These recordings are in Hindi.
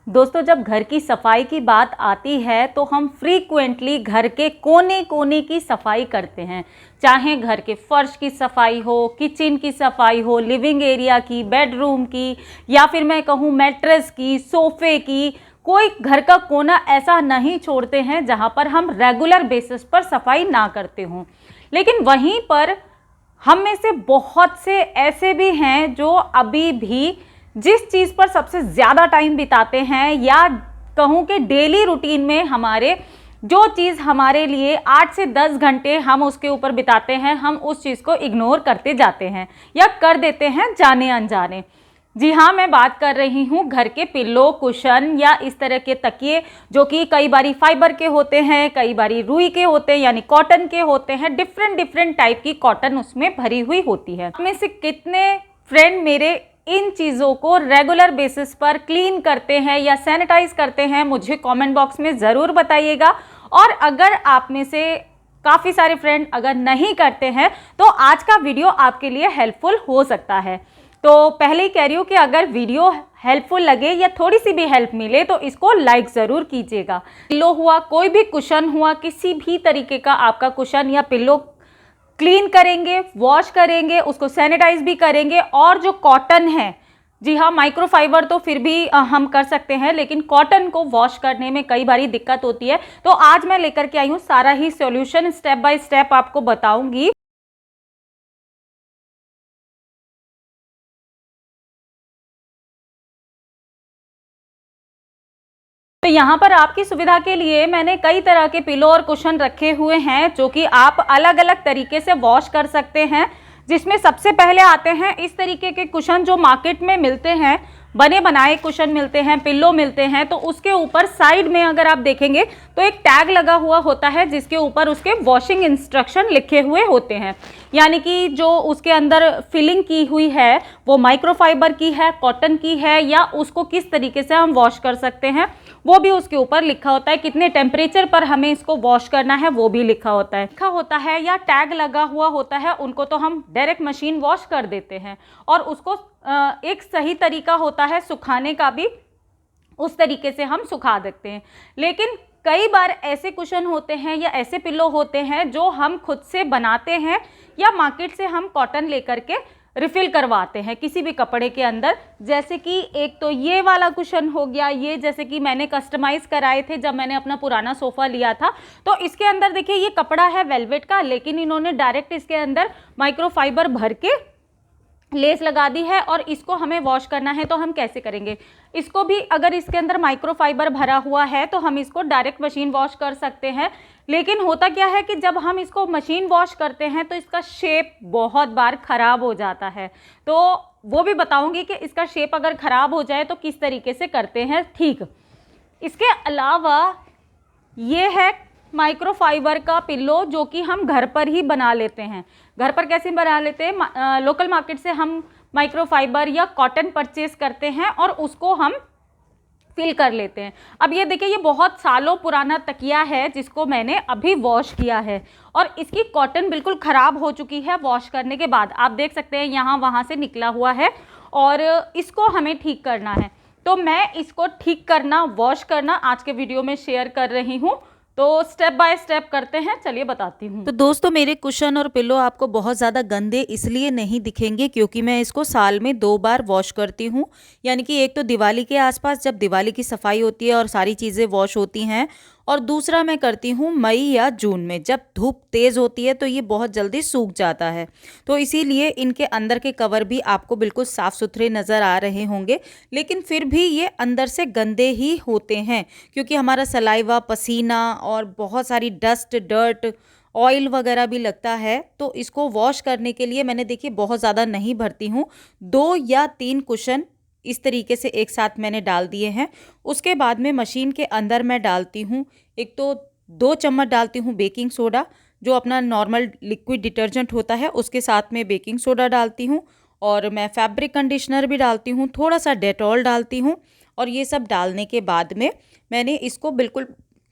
दोस्तों, जब घर की सफाई की बात आती है तो हम फ्रीक्वेंटली घर के कोने कोने की सफाई करते हैं। चाहे घर के फर्श की सफाई हो, किचन की सफाई हो, लिविंग एरिया की, बेडरूम की, या फिर मैं कहूँ मैट्रेस की, सोफे की, कोई घर का कोना ऐसा नहीं छोड़ते हैं जहाँ पर हम रेगुलर बेसिस पर सफाई ना करते हों। लेकिन वहीं पर हम में से बहुत से ऐसे भी हैं जो अभी भी जिस चीज़ पर सबसे ज़्यादा टाइम बिताते हैं, या कहूँ कि डेली रूटीन में हमारे जो चीज़ हमारे लिए 8 से 10 घंटे हम उसके ऊपर बिताते हैं, हम उस चीज़ को इग्नोर करते जाते हैं या कर देते हैं जाने अनजाने। जी हाँ, मैं बात कर रही हूँ घर के पिल्लो, कुशन या इस तरह के तकिए जो कि कई बारी फाइबर के होते हैं, कई बारी रुई के होते हैं यानी कॉटन के होते हैं। डिफरेंट डिफरेंट टाइप की कॉटन उसमें भरी हुई होती है। में से कितने फ्रेंड मेरे इन चीज़ों को रेगुलर बेसिस पर क्लीन करते हैं या सैनिटाइज करते हैं, मुझे कमेंट बॉक्स में ज़रूर बताइएगा। और अगर आप में से काफ़ी सारे फ्रेंड अगर नहीं करते हैं तो आज का वीडियो आपके लिए हेल्पफुल हो सकता है। तो पहले ही कह रही हूँ कि अगर वीडियो हेल्पफुल लगे या थोड़ी सी भी हेल्प मिले तो इसको लाइक ज़रूर कीजिएगा। पिल्लो हुआ, कोई भी कुशन हुआ, किसी भी तरीके का आपका कुशन या पिल्लो क्लीन करेंगे, वॉश करेंगे, उसको सैनिटाइज भी करेंगे। और जो कॉटन है, जी हाँ, माइक्रोफाइबर तो फिर भी हम कर सकते हैं, लेकिन कॉटन को वॉश करने में कई बारी दिक्कत होती है। तो आज मैं लेकर के आई हूँ सारा ही सॉल्यूशन, स्टेप बाय स्टेप आपको बताऊंगी। तो यहाँ पर आपकी सुविधा के लिए मैंने कई तरह के पिलो और कुशन रखे हुए हैं जो कि आप अलग अलग तरीके से वॉश कर सकते हैं। जिसमें सबसे पहले आते हैं इस तरीके के कुशन जो मार्केट में मिलते हैं, बने बनाए कुशन मिलते हैं, पिल्लो मिलते हैं। तो उसके ऊपर साइड में अगर आप देखेंगे तो एक टैग लगा हुआ होता है जिसके ऊपर उसके वॉशिंग इंस्ट्रक्शन लिखे हुए होते हैं। यानी कि जो उसके अंदर फिलिंग की हुई है वो माइक्रोफाइबर की है, कॉटन की है, या उसको किस तरीके से हम वॉश कर सकते हैं वो भी उसके ऊपर लिखा होता है। कितने टेम्परेचर पर हमें इसको वॉश करना है वो भी लिखा होता है या टैग लगा हुआ होता है। उनको तो हम डायरेक्ट मशीन वॉश कर देते हैं और उसको एक सही तरीका होता है सुखाने का भी, उस तरीके से हम सुखा देते हैं। लेकिन कई बार ऐसे कुशन होते हैं या ऐसे पिल्लो होते हैं जो हम खुद से बनाते हैं या मार्केट से हम कॉटन लेकर के रिफिल करवाते हैं किसी भी कपड़े के अंदर। जैसे कि एक तो ये वाला कुशन हो गया, ये जैसे कि मैंने कस्टमाइज कराए थे जब मैंने अपना पुराना सोफ़ा लिया था। तो इसके अंदर देखिए ये कपड़ा है वेलवेट का, लेकिन इन्होंने डायरेक्ट इसके अंदर माइक्रोफाइबर भर के लेस लगा दी है। और इसको हमें वॉश करना है तो हम कैसे करेंगे, इसको भी अगर इसके अंदर माइक्रोफाइबर भरा हुआ है तो हम इसको डायरेक्ट मशीन वॉश कर सकते हैं। लेकिन होता क्या है कि जब हम इसको मशीन वॉश करते हैं तो इसका शेप बहुत बार ख़राब हो जाता है। तो वो भी बताऊंगी कि इसका शेप अगर ख़राब हो जाए तो किस तरीके से करते हैं ठीक। इसके अलावा ये है माइक्रोफाइबर का पिल्लो जो कि हम घर पर ही बना लेते हैं। घर पर कैसे बना लेते हैं, लोकल मार्केट से हम माइक्रोफाइबर या कॉटन परचेज करते हैं और उसको हम फिल कर लेते हैं। अब ये देखिए, ये बहुत सालों पुराना तकिया है जिसको मैंने अभी वॉश किया है और इसकी कॉटन बिल्कुल ख़राब हो चुकी है वॉश करने के बाद। आप देख सकते हैं यहाँ वहाँ से निकला हुआ है और इसको हमें ठीक करना है। तो मैं इसको ठीक करना, वॉश करना आज के वीडियो में शेयर कर रही हूँ। तो स्टेप बाय स्टेप करते हैं, चलिए बताती हूँ। तो दोस्तों, मेरे कुशन और पिल्लो आपको बहुत ज़्यादा गंदे इसलिए नहीं दिखेंगे क्योंकि मैं इसको साल में 2 बार वॉश करती हूँ। यानी कि एक तो दिवाली के आसपास जब दिवाली की सफाई होती है और सारी चीज़ें वॉश होती हैं, और दूसरा मैं करती हूँ मई या जून में जब धूप तेज़ होती है तो ये बहुत जल्दी सूख जाता है। तो इसीलिए इनके अंदर के कवर भी आपको बिल्कुल साफ़ सुथरे नज़र आ रहे होंगे, लेकिन फिर भी ये अंदर से गंदे ही होते हैं क्योंकि हमारा सलाइवा, पसीना और बहुत सारी डस्ट, डर्ट, ऑयल वगैरह भी लगता है। तो इसको वॉश करने के लिए मैंने देखिए बहुत ज़्यादा नहीं भरती हूँ, 2 या 3 कुशन इस तरीके से एक साथ मैंने डाल दिए हैं। उसके बाद में मशीन के अंदर मैं डालती हूँ, एक तो 2 चम्मच डालती हूँ बेकिंग सोडा, जो अपना नॉर्मल लिक्विड डिटर्जेंट होता है उसके साथ में बेकिंग सोडा डालती हूँ, और मैं फैब्रिक कंडीशनर भी डालती हूँ, थोड़ा सा डेटॉल डालती हूँ। और ये सब डालने के बाद में मैंने इसको बिल्कुल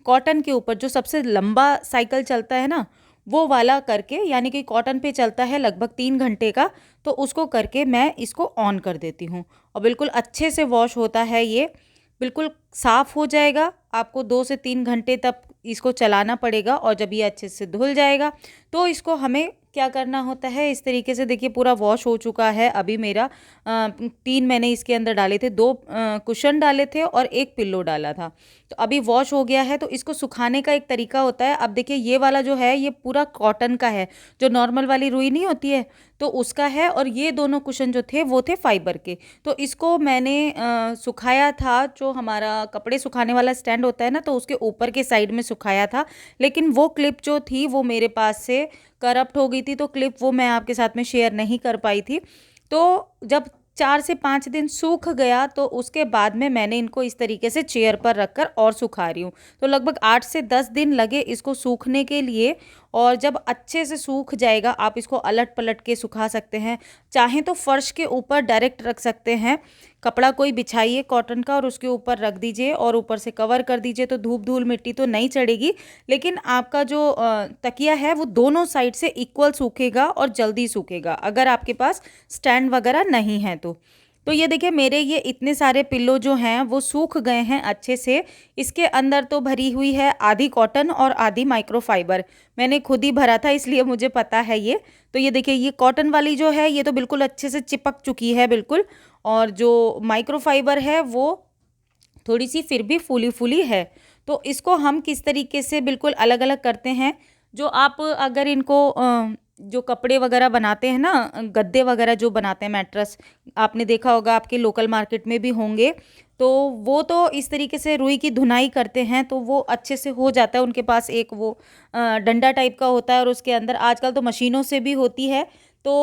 कॉटन के ऊपर जो सबसे लंबा साइकिल चलता है ना वो वाला करके, यानी कि कॉटन पे चलता है लगभग 3 घंटे का, तो उसको करके मैं इसको ऑन कर देती हूँ और बिल्कुल अच्छे से वॉश होता है ये। बिल्कुल साफ़ हो जाएगा। आपको 2 से 3 घंटे तक इसको चलाना पड़ेगा और जब ये अच्छे से धुल जाएगा तो इसको हमें क्या करना होता है, इस तरीके से देखिए पूरा वॉश हो चुका है। अभी मेरा 3 मैंने इसके अंदर डाले थे, 2 कुशन डाले थे और 1 पिल्लो डाला था। तो अभी वॉश हो गया है। तो इसको सुखाने का एक तरीका होता है। अब देखिए ये वाला जो है ये पूरा कॉटन का है, जो नॉर्मल वाली रुई नहीं होती है तो उसका है, और ये दोनों कुशन जो थे वो थे फाइबर के। तो इसको मैंने सुखाया था, जो हमारा कपड़े सुखाने वाला स्टैंड होता है ना, तो उसके ऊपर के साइड में सुखाया था। लेकिन वो क्लिप जो थी वो मेरे पास से करप्ट हो गई थी, तो क्लिप वो मैं आपके साथ में शेयर नहीं कर पाई थी। तो जब 4 से 5 दिन सूख गया तो उसके बाद में मैंने इनको इस तरीके से चेयर पर रखकर और सुखा रही हूँ। तो लगभग 8 से 10 दिन लगे इसको सूखने के लिए। और जब अच्छे से सूख जाएगा आप इसको अलट पलट के सुखा सकते हैं। चाहें तो फर्श के ऊपर डायरेक्ट रख सकते हैं, कपड़ा कोई बिछाइए कॉटन का और उसके ऊपर रख दीजिए और ऊपर से कवर कर दीजिए, तो धूप धूल मिट्टी तो नहीं चढ़ेगी। लेकिन आपका जो तकिया है वो दोनों साइड से इक्वल सूखेगा और जल्दी सूखेगा, अगर आपके पास स्टैंड वगैरह नहीं है तो ये देखिए मेरे ये इतने सारे पिल्लो जो हैं वो सूख गए हैं अच्छे से। इसके अंदर तो भरी हुई है आधी कॉटन और आधी माइक्रोफाइबर। मैंने खुद ही भरा था इसलिए मुझे पता है ये। तो ये देखिए ये कॉटन वाली जो है ये तो बिल्कुल अच्छे से चिपक चुकी है बिल्कुल, और जो माइक्रोफाइबर है वो थोड़ी सी फिर भी फूली फूली है। तो इसको हम किस तरीके से बिल्कुल अलग अलग करते हैं, जो आप अगर इनको जो कपड़े वगैरह बनाते हैं ना, गद्दे वगैरह जो बनाते हैं, मैट्रेस, आपने देखा होगा, आपके लोकल मार्केट में भी होंगे, तो वो तो इस तरीके से रुई की धुनाई करते हैं तो वो अच्छे से हो जाता है। उनके पास एक वो डंडा टाइप का होता है और उसके अंदर आजकल तो मशीनों से भी होती है। तो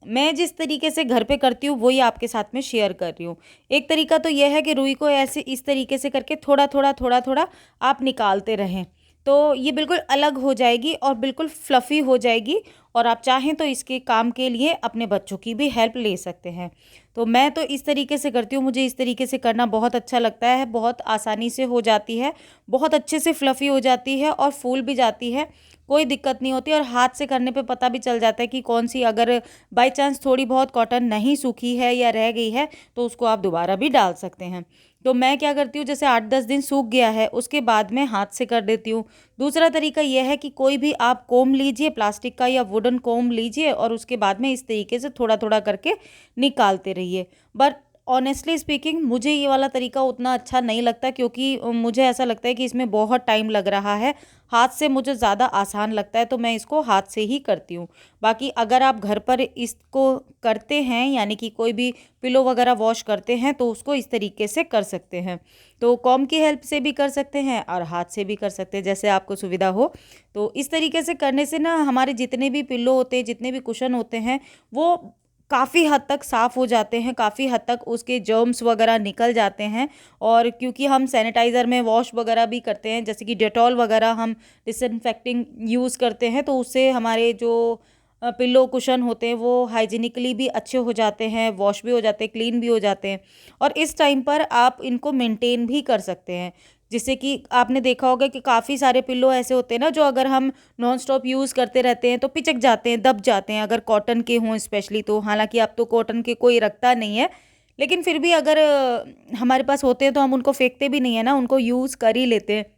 मैं जिस तरीके से घर पे करती हूँ वही आपके साथ में शेयर कर रही हूँ। एक तरीका तो यह है कि रुई को ऐसे इस तरीके से करके थोड़ा थोड़ा थोड़ा थोड़ा आप निकालते रहें, तो ये बिल्कुल अलग हो जाएगी और बिल्कुल फ्लफ़ी हो जाएगी। और आप चाहें तो इसके काम के लिए अपने बच्चों की भी हेल्प ले सकते हैं। तो मैं तो इस तरीके से करती हूँ, मुझे इस तरीके से करना बहुत अच्छा लगता है। बहुत आसानी से हो जाती है, बहुत अच्छे से फ्लफ़ी हो जाती है और फूल भी जाती है, कोई दिक्कत नहीं होती। और हाथ से करने पे पता भी चल जाता है कि कौन सी, अगर बाय चांस थोड़ी बहुत कॉटन नहीं सूखी है या रह गई है तो उसको आप दोबारा भी डाल सकते हैं। तो मैं क्या करती हूँ, जैसे 8-10 दिन सूख गया है उसके बाद में हाथ से कर देती हूँ। दूसरा तरीका यह है कि कोई भी आप कोम लीजिए, प्लास्टिक का या वुडन कोम लीजिए, और उसके बाद में इस तरीके से थोड़ा थोड़ा करके निकालते रहिए। बट ऑनेस्टली स्पीकिंग मुझे ये वाला तरीका उतना अच्छा नहीं लगता, क्योंकि मुझे ऐसा लगता है कि इसमें बहुत टाइम लग रहा है। हाथ से मुझे ज़्यादा आसान लगता है, तो मैं इसको हाथ से ही करती हूँ। बाकी अगर आप घर पर इसको करते हैं, यानी कि कोई भी पिलो वगैरह वॉश करते हैं, तो उसको इस तरीके से कर सकते हैं। तो कॉम की हेल्प से भी कर सकते हैं और हाथ से भी कर सकते हैं, जैसे आपको सुविधा हो। तो इस तरीके से करने से ना हमारे जितने भी पिल्लो होते हैं, जितने भी कुशन होते हैं, वो काफ़ी हद तक साफ़ हो जाते हैं, काफ़ी हद तक उसके जर्म्स वगैरह निकल जाते हैं। और क्योंकि हम सैनिटाइज़र में वॉश वगैरह भी करते हैं, जैसे कि डेटॉल वगैरह हम डिसइंफेक्टिंग यूज़ करते हैं, तो उससे हमारे जो पिल्लो कुशन होते हैं वो हाइजीनिकली भी अच्छे हो जाते हैं, वॉश भी हो जाते हैं, क्लीन भी हो जाते हैं। और इस टाइम पर आप इनको मेंटेन भी कर सकते हैं, जिससे कि आपने देखा होगा कि काफ़ी सारे पिल्लो ऐसे होते हैं ना, जो अगर हम नॉन स्टॉप यूज़ करते रहते हैं तो पिचक जाते हैं, दब जाते हैं, अगर कॉटन के हों स्पेशली तो। हालांकि अब तो कॉटन के कोई रखता नहीं है, लेकिन फिर भी अगर हमारे पास होते हैं तो हम उनको फेंकते भी नहीं है ना, उनको यूज़ कर ही लेते हैं,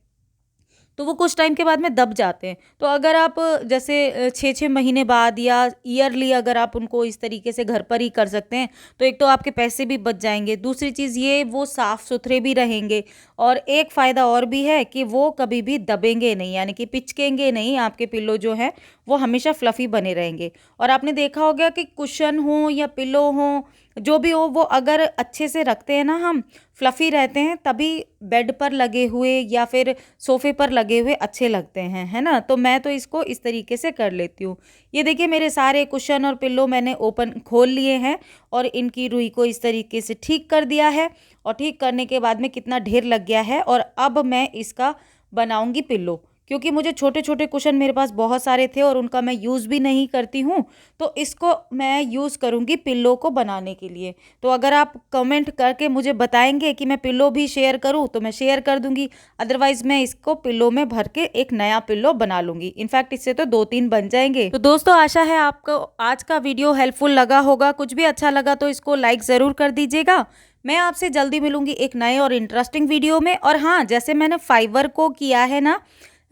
तो वो कुछ टाइम के बाद में दब जाते हैं। तो अगर आप जैसे 6-6 महीने बाद या ईयरली अगर आप उनको इस तरीके से घर पर ही कर सकते हैं, तो एक तो आपके पैसे भी बच जाएंगे, दूसरी चीज़ ये वो साफ़ सुथरे भी रहेंगे, और एक फ़ायदा और भी है कि वो कभी भी दबेंगे नहीं, यानी कि पिचकेंगे नहीं। आपके पिल्लो जो हैं वो हमेशा फ्लफ़ी बने रहेंगे। और आपने देखा होगा कि कुशन हो या पिल्लो हो, जो भी हो, वो अगर अच्छे से रखते हैं ना हम, फ्लफ़ी रहते हैं, तभी बेड पर लगे हुए या फिर सोफ़े पर लगे हुए अच्छे लगते हैं, है ना। तो मैं तो इसको इस तरीके से कर लेती हूँ। ये देखिए मेरे सारे कुशन और पिल्लो मैंने ओपन खोल लिए हैं और इनकी रुई को इस तरीके से ठीक कर दिया है, और ठीक करने के बाद में कितना ढेर लग गया है। और अब मैं इसका बनाऊंगी पिल्लो, क्योंकि मुझे छोटे छोटे कुशन मेरे पास बहुत सारे थे और उनका मैं यूज़ भी नहीं करती हूँ, तो इसको मैं यूज़ करूँगी पिल्लो को बनाने के लिए। तो अगर आप कमेंट करके मुझे बताएंगे कि मैं पिल्लो भी शेयर करूँ तो मैं शेयर कर दूँगी, अदरवाइज़ मैं इसको पिल्लो में भर के एक नया पिल्लो बना लूँगी। इनफैक्ट इससे तो 2-3 बन जाएंगे। तो दोस्तों आशा है आपको आज का वीडियो हेल्पफुल लगा होगा। कुछ भी अच्छा लगा तो इसको लाइक ज़रूर कर दीजिएगा। मैं आपसे जल्दी मिलूंगी एक नए और इंटरेस्टिंग वीडियो में। और हाँ, जैसे मैंने फाइबर को किया है ना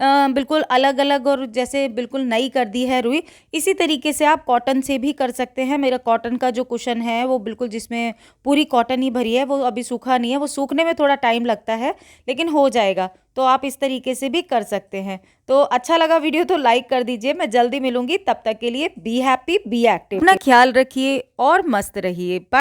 बिल्कुल अलग अलग और जैसे बिल्कुल नई कर दी है रुई, इसी तरीके से आप कॉटन से भी कर सकते हैं। मेरा कॉटन का जो कुशन है वो बिल्कुल जिसमें पूरी कॉटन ही भरी है, वो अभी सूखा नहीं है, वो सूखने में थोड़ा टाइम लगता है लेकिन हो जाएगा। तो आप इस तरीके से भी कर सकते हैं। तो अच्छा लगा वीडियो तो लाइक कर दीजिए। मैं जल्दी मिलूंगी, तब तक के लिए बी हैप्पी बी एक्टिव, अपना ख्याल रखिए और मस्त रहिए। बाय।